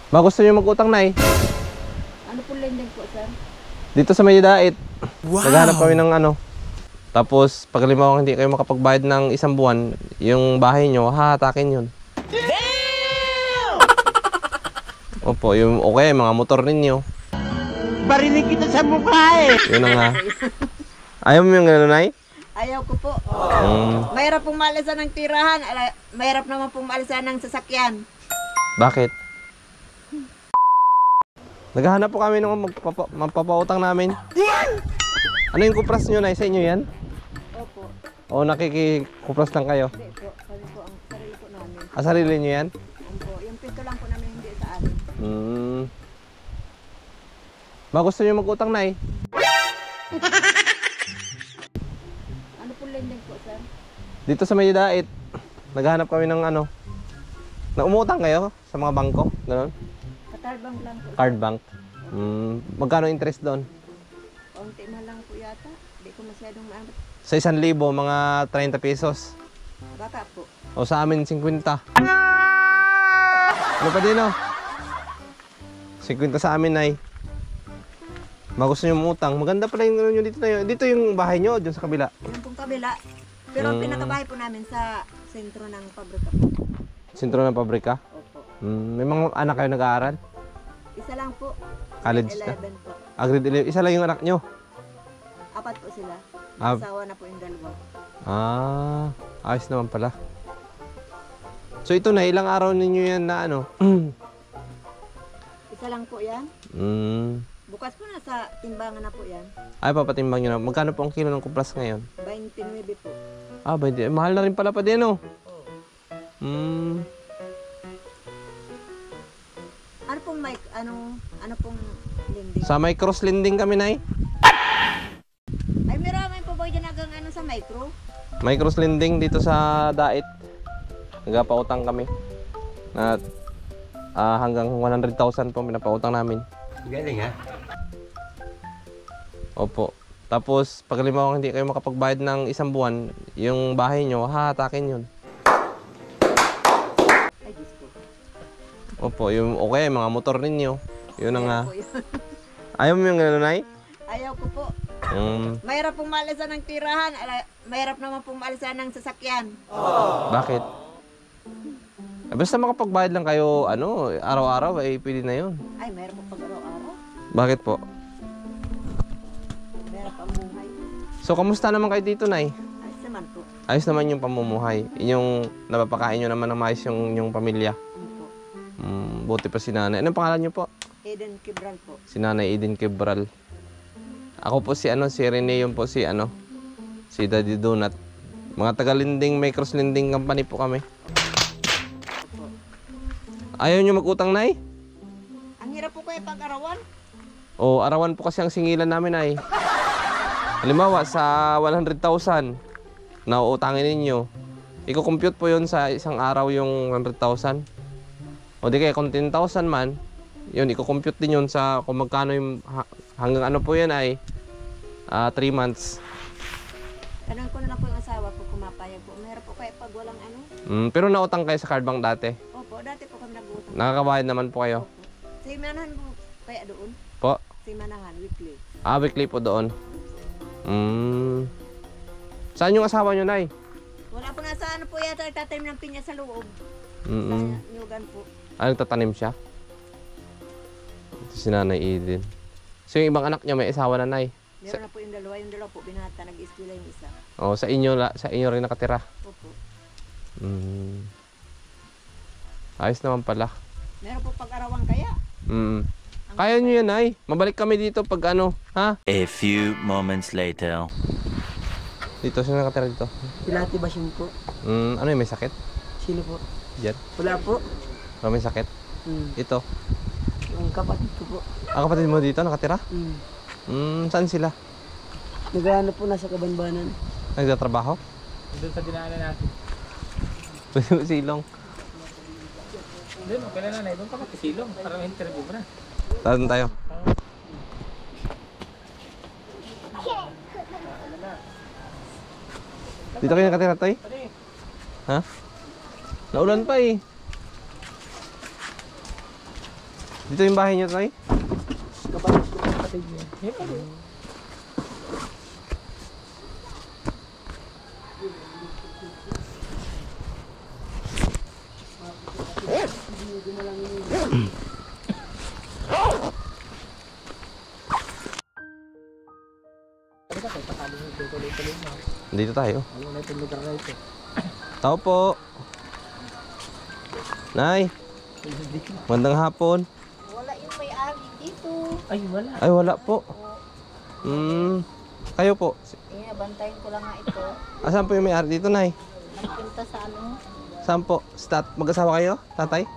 Ba gusto niyo mag-utang, Nay? Ano po lending po, sir? Dito sa Mayadait. Wow! Naghahanap kami ng ano. Tapos, pag halimbawa hindi kayo makapagbayad ng isang buwan, yung bahay nyo, hahatakin yun. Damn! Opo, yung okay, mga motor ninyo. Barinig kita sa mukha eh! Yun na nga. Ayaw mo yung gano'n, Nay? Ayaw ko po. Mahirap pong maalisan ng tirahan. Mahirap naman pong maalisan ng sasakyan. Bakit? Naghahanap po kami ng magpapautang namin. Ano yung kupras nyo, Nay? Sa inyo yan? Opo. O nakikikupras lang kayo? Hindi po. Kami po ang sarili po namin. Sarili nyo yan? Opo. Yung pinto lang po namin hindi sa amin. Ba gusto nyo mag-utang, Nay? Ano po lending po, sir? Dito sa Mayadait. Naghahanap kami ng ano. Na umutang kayo sa mga bangko? Ganon? Katarbang lang po. Card bank. Magkano interest doon? Kaunti na lang po yata. Hindi ko masyadong maamit. Sa 1,000, mga 30 pesos. Baka po. O sa amin, 50. Ano pa din, oh? 50 sa amin, Nay. Gusto nyo umutang. Maganda pala yung ano nyo dito na yun. Dito yung bahay nyo, dun sa kabila. Yung pong kabila. Pero ang pinakabahay po namin sa sentro ng pabrika po. Sentro ng pabrika. Opo. May mga anak kayo nag-aaral? Isa lang po. College na? 11 po. Grade 11. Isa lang yung anak nyo? Apat po sila. Ah. Asawa na po yung dalawa. Ayos naman pala. So ito na, ilang araw ninyo yan na ano? Isa lang po yan. Bukas po nasa timbangan na po yan. Ay, papatimbang nyo na. Magkano po ang kilo ng kupras ngayon? 29 po. 20. Mahal na rin pala pa din, oh. Ano pong mic? Ano pong lending? Sa micros lending kami, Nay. Ay, meron po ba dyan nagang sa micro? Micros lending dito sa Dait. Nagpapautang kami. Na hanggang 100,000 po pinapautang namin. Galing ha? Opo. Tapos, pag halimbawa hindi kayo makapagbayad ng isang buwan, yung bahay nyo, hahatakin yun. Ay, Diyos ko. Opo, yung okay, mga motor ninyo. Yun na nga. Po yun. Ayaw mo yung gano'n, Nay? Ayaw ko po. Mahirap pong maalisan ng tirahan. Mahirap naman pong maalisan ng sasakyan. Bakit? Basta makapagbayad lang kayo, araw-araw, pwede na yun. Ay, mahirap po pag araw-araw. Bakit po? Mahirap ang buhay. So, kamusta naman kayo dito, Nay? Ayos naman po. Ayos naman yung pamumuhay. Yung napapakain nyo naman ng maayos yung pamilya. Ano po? Buti pa si Nanay. Anong pangalan nyo po? Eden Kibral po. Si Nanay Eden Quebral. Ako po si Rene, yun po si Daddy Donut. Mga taga-lending, micros lending company po kami. Ayaw nyo mag-utang, Nay? Ang hirap po kayo pag-arawan. O, arawan po kasi ang singilan namin, ay. Halimbawa, sa 100,000 na uutangin ninyo, i-compute po yun sa isang araw yung 100,000. O di kaya kung 10,000 man, yun, i-compute din yun sa kung magkano yung hanggang ano po yan ay 3 months. Tanong ko na lang po yung asawa ko kumapayag po. Mahirap po kayo pag walang Pero nautang kayo sa card bank dati. Opo, dati po kami nag-utang. Nakakabayad naman po kayo. Sa manahan po kaya doon? Po? Sa manahan, weekly. Weekly po doon. Saan yung asawa nyo, Nay? Wala po nasa po yata nagtatanim ng pinya sa loob. Sa Nyugan po. Nagtatanim siya? Ito si Nanay Eden. So yung ibang anak niya may asawa na, Nay? Meron na po yung dalawa. Yung dalawa po binata, nag-eskwela yung isa. Sa inyo rin nakatira. Opo. Ayos naman pala. Meron po pag-arawan kaya. Kaya nyo yan, Nay. Mabalik kami dito pag ha? A few moments later. Dito, sino nakatira dito? Pilati ba siya po? Ano yung may sakit? Sino po? Diyan? Wala po. May sakit? Ito. Yung kapatid ko po. Kapatid mo dito nakatira? Saan sila? Nagano po nasa Kabanbanan. Nagtatrabaho? Doon sa dinaanan natin. Pwede mo silong. Doon, okay na nanay. Doon ka matisilong para may interview mo na. Tatan tayo. Dito kayo nakatira, Tay? Ha? Naulan pa eh. Dito yung bahay niyo, Tay? Kapatid niya. Yan pa rin. Dito tayo. Ano na itong lugar na ito? Tao po. Nay. Magandang hapon. Wala yung may-ari dito. Ay, wala. Ay, wala po. Kayo po. Bantayin ko lang nga ito. Asan po yung may-ari dito, Nay? Nagpunta sa ano? Saan po? Mag-asawa kayo, tatay?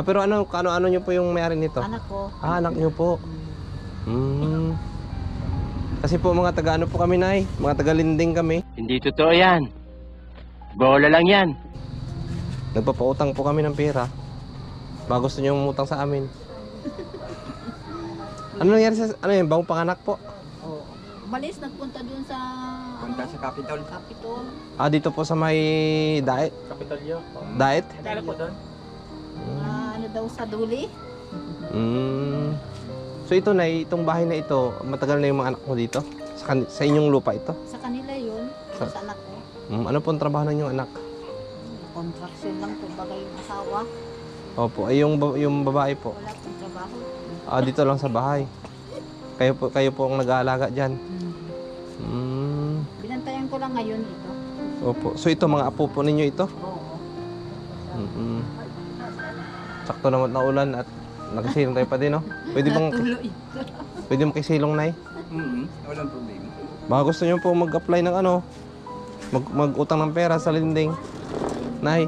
Pero ano nyo po yung may-ari nito? Anak ko. Anak nyo po. Kasi po mga taga-ano po kami, Nay? Mga taga-Linding kami. Hindi totoo yan. Bola lang yan. Nagpapautang po kami ng pera. Baka gusto nyo umutang sa amin. Ano nangyari sa... Ano yun? Bagong panganak po? Oh. Umalis, nagpunta dun sa... Punta sa Capitol. Capitol. Dito po sa may... Daet? Kapitolyo. Daet? Ano po doon? Ano daw sa Duli? So ito na, itong bahay na ito, matagal na yung mga anak mo dito? Sa inyong lupa ito? Sa kanila yun. Sa anak ko. Ano po ang trabaho ng inyong anak? Contraction lang po bagay yung asawa. Opo, ay yung babae po. Wala pong trabaho. Dito lang sa bahay. Kayo po ang nag-aalaga dyan. Binantayan ko lang ngayon ito. Opo. So ito, mga apo po ninyo ito? Oo. Sakto naman na ulan at nakasilong tayo pa din, no? Pwede makisilong, Nay? Walang problema. Baka gusto nyo po mag-apply ng ano, mag-utang ng pera sa Linding. Nay,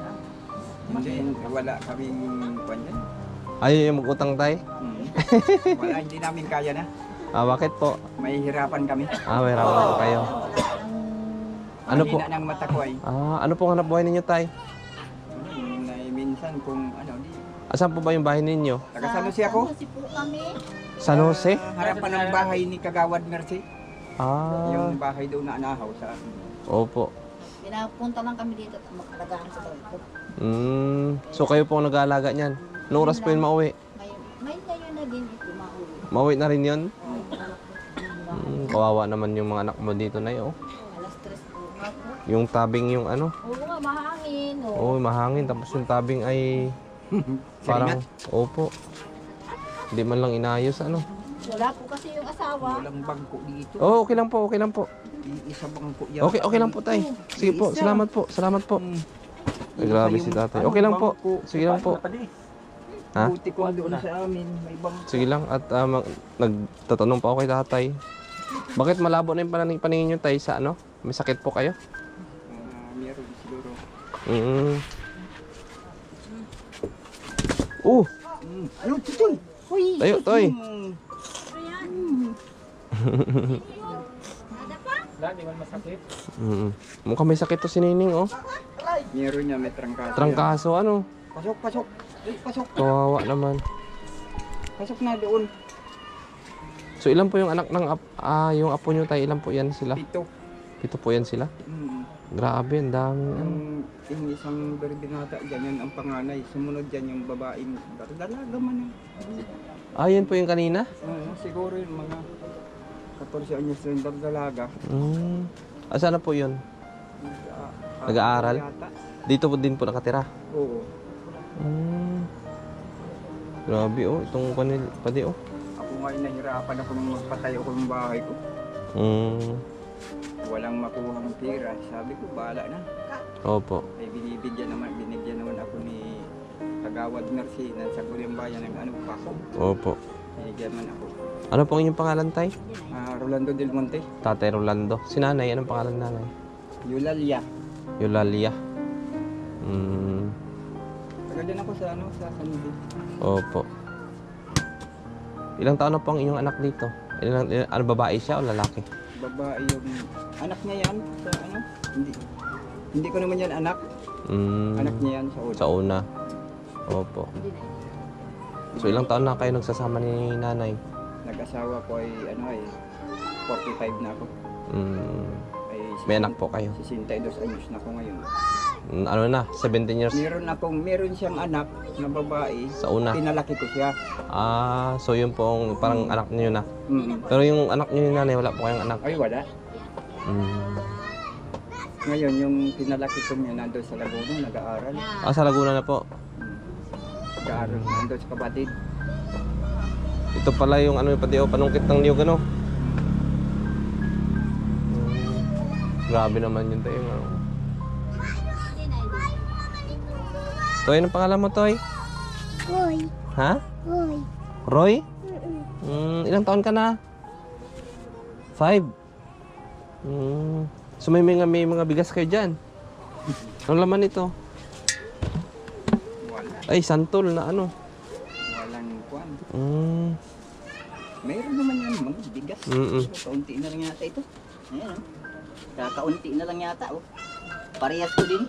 Hindi, wala kaming kanyan. ayaw yung mag-utang, Tay? Wala, hindi namin kaya na. Bakit po? May hirapan kami. May rawan po kayo. Ano po? Mahina ng mata ko ay. Ano pong hanap buhay ninyo, Tay? Minsan kung ano, di. Asan po ba yung bahay ninyo? Taga San Jose ako. Kasi po kami. San Jose? Harapan ng bahay ni Kagawad Mercy. Yung bahay doon na anahaw sa akin. Opo. Pinapunta lang kami dito at makalagaan sa barko. So kayo po ang nag-aalaga niyan? Anong oras po yun mauwi? Ngayon na din ito mauwi. Mauwi na rin yun? Kawawa naman yung mga anak mo dito, Nay, oh. Alas 3 po nga po. Yung tabing yung ano? Oo nga, mahangin. Oo, mahangin. Tapos yung tabing ay parang, opo. Hindi man lang inayos, ano? Wala po kasi yung asawa. Walang bangko dito. Okay lang po, okay lang po. Isa bangko yan. Okay lang po, Tay. Sige po, salamat po, salamat po. Ay, grabe si tatay. Okay lang po. Sige lang po. Ha? Buti ko doon sa amin. May bangko. Sige lang. At nagtatanong pa ako kay tatay. Bakit malabo na yung paningin nyo, Tay, sa ano? May sakit po kayo? Meron siguro. Ano, tutoy? Uy! Tayo, Toy. Wala, di man masakit. Mukhang may sakit to si Nining, oh. Meron niya, may trangkaso. Trangkaso, ano? Pasok, pasok. Ay, pasok. Kawawa naman. Pasok na doon. So, ilan po yung anak ng yung apo nyo, Tay? Ilan po yan sila? 7. 7 po yan sila? Grabe, ang dami. Yung isang berbinata dyan, yan ang panganay. Sumunod dyan yung babaeng dalaga man. Yan po yung kanina? Siguro yung mga 14 anyos yung dalaga. Saan na po yun? Nag-aaral? Dito po din po nakatira? Oo. Grabe, oh. Itong padi, oh. Ako ngayon nahirapan ako nung magpatayo ko ng bahay ko. Walang makuhang tira. Sabi ko, bahala na. Opo. Ay binigyan naman ako ni Kagawad Mercy ng Saguling Bayan ng ano pa ako. Opo. Binigyan man ako. Ano pong inyong pangalan, Tay? Rolando Del Monte. Tatay Rolando. Si nanay, anong pangalan nanay? Eulalia. Eulalia. Tagal din ako sa sa San Jose. Opo. Ilang taon na po ang inyong anak dito? Ano, babae siya o lalaki? Babae yung anak niya yan sa ano? Hindi ko naman yan anak. Anak niya yan sa una. Sa una. Opo. So ilang taon na kayo nagsasama ni nanay? Nag-asawa ko ay 45 na ako. Ay, May anak po kayo? 62 anyos na ako ngayon. Ano na? 17 years? Meron siyang anak na babae, Sa una. pinalaki ko siya. Ah, so yun po ang parang anak niyo na. Mm. Pero yung anak niyo yung nanay, wala po kayong anak. Ay, wala. Mm. Ngayon, yung pinalaki ko niya nandun sa Laguna, nag-aaral. Ah, sa Laguna na po. Nag-aaral nandun sa kapatid. Ito pala yung ano yung pati panungkit ng niyog ano. Grabe naman yun tayo. Ano. Toy, anong pangalan mo, Toy? Roy. Ha? Roy. Roy? Ilang taon ka na? 5. So may mga bigas kayo dyan. Anong laman ito? Wala. Ay, santol na ano. Walang kwan. Mayroon naman yan, mga bigas. Kaunti na lang yata ito. Ayan, oh. Kakaunti na lang yata, oh. Parehas ko din.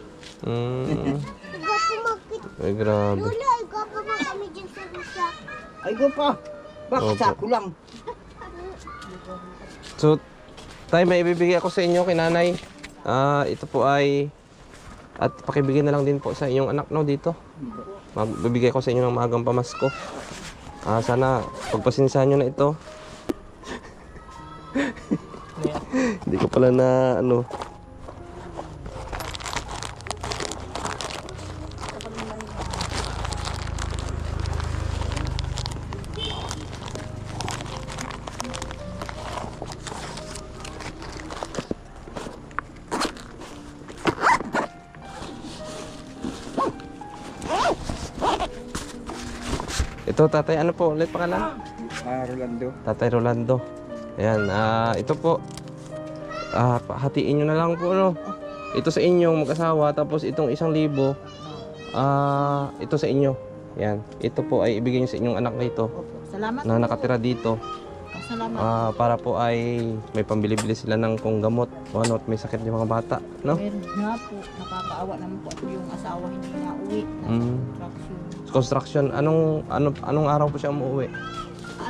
Ay, grabe. Lola, ikaw pa ba kami dyan sa rusa? Ay, go pa. Bakit Opo. ako lang? So, tayo may ibibigay ako sa inyo kay nanay. Ito po ay at pakibigay na lang din po sa inyong anak no dito. Magbibigay ko sa inyo ng maagang pamasko. Sana pagpasensyahan nyo na ito. Hindi ko pala na ano. Ito tatay, ano po ulit pangalan? Rolando. Tatay Rolando. Ayan, ito po. Hatiin nyo na lang po, no? Ito sa inyong mag-asawa, tapos itong 1,000, ito sa inyo. Ayan, ito po ay ibigay nyo sa inyong anak na ito. Salamat Na nakatira dito. Salamat. Para po ay may pambili-bili sila ng kung gamot o ano, at may sakit yung mga bata, no? Meron nga po, nakakaawa naman po ako yung asawa hindi na uwi. Traction. Construction, anong araw po siya umuwi?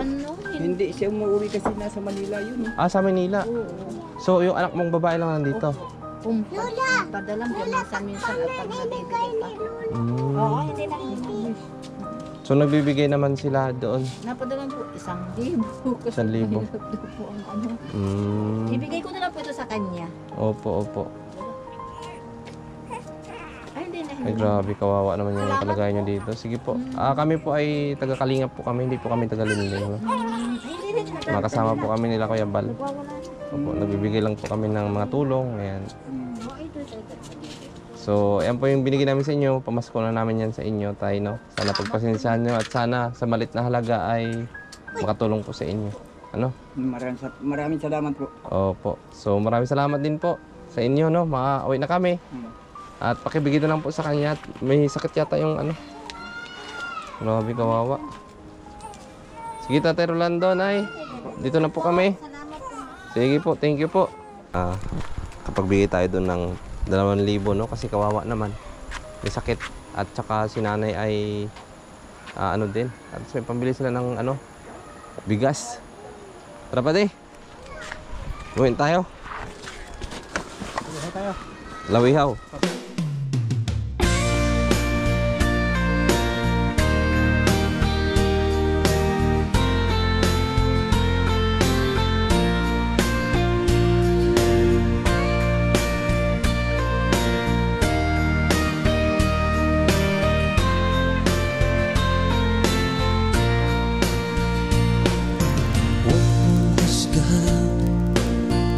Ano? Hindi siya umuwi kasi nasa Manila yun. Sa Manila. Oo. So, yung anak mong babae lang nandito? Padalang siya minsan-minsan at pag nabibigay pa. Oo, hindi na hindi. So, nagbibigay naman sila doon? Napadalang po 1,000. Kasi 1,000. mahirap daw po ang ano. Ibigay ko na lang po ito sa kanya. Opo. Ay, hindi na. Ay, grabe, kawawa naman yung kalagayan nyo dito. Sige po. Kami po ay taga-Kalingap po kami, hindi po kami taga-Linling. No? Hindi rin. Makasama po kami nila Kuya Bal. Opo, nagbibigay lang po kami ng mga tulong. Ayan. So, ayan po yung binigay namin sa inyo. Pamasko na namin yan sa inyo, tayo, no? Sana pagpasensyahan nyo at sana sa malit na halaga ay makatulong po sa inyo. Ano? Maraming salamat po. Opo. So, maraming salamat din po sa inyo, no? Makauwi na kami. At pakibigay na lang po sa kanya. May sakit yata yung ano. Grabe, kawawa. Sige, Tatay Rolando, Nay. Dito na po kami. Sige po, thank you po. Kapag bigay tayo doon ng 2,000, no? Kasi kawawa naman. May sakit. At saka si nanay ay ano din. At may pambili sila ng ano, bigas. Tara pa di. Gawin tayo. Lawihaw.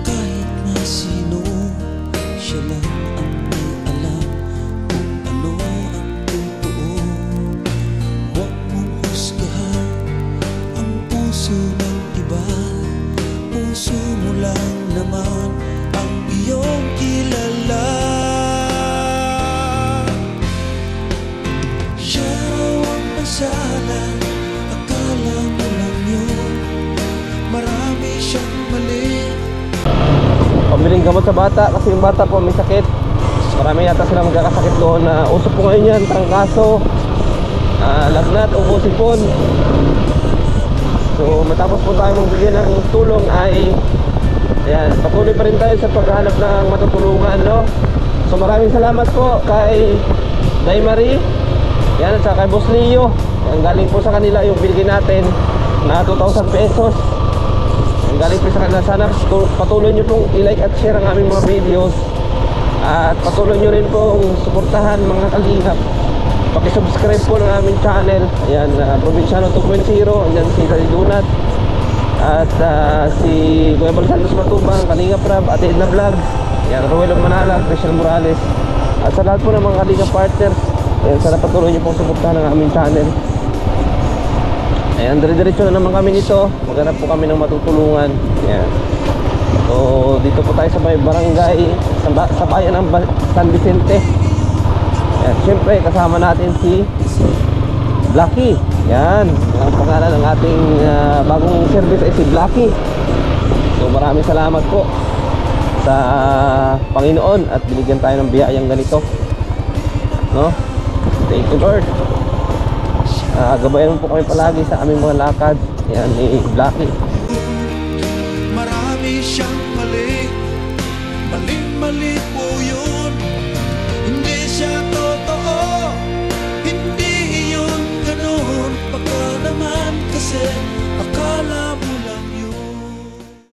Kahit na sino, siya lang ang may alam kung ano ang totoo. Huwag mong husgahan ang puso ng iba. Puso mo lang naman ang iyong kilala. Siya ang masala, akala mo lang yun. Marami siyang mali. Pamiling gamot sa bata kasi yung bata po may sakit. Marami yata sila magkakasakit doon na usap po ngayon yan, trangkaso, lagnat o sipon. So matapos po tayo magbigay ng tulong ay ayan, patuloy pa rin tayo sa paghahanap ng matutulungan, no? So maraming salamat po kay Day Marie Yan, at saka kay Boss Leo. Yan, galing po sa kanila yung binigay natin na 2,000 pesos. Yan, galing po sa kanila. Sana patuloy nyo pong i-like at share ang aming mga videos. At patuloy nyo rin pong suportahan mga kalingap. Pakisubscribe po ng aming channel. Ayan, Provinciano 2.0. Ayan si Daddy Donut. At si Kuya Bal Santos Matubang, Kalingap Rab, Ate Edna Vlog. Ayan, Ruel Manala, Christian Morales. At sa lahat po ng mga kalingap partners, ayan, sana patuloy nyo pong suportahan ng aming channel. Ayan, dire-diretso na naman kami nito. Maghanap po kami ng matutulungan. Ayan. So, dito po tayo sa may barangay, sa bayan ng San Vicente. Ayan, syempre, kasama natin si Blacky. Yan, ang pangalan ng ating bagong service ay si Blacky. So, maraming salamat po sa Panginoon at binigyan tayo ng biyayang ganito. No? Thank you, Lord. Gabayan mo po kami palagi sa aming mga lakad. Yan, ni Blacky. Marami siyang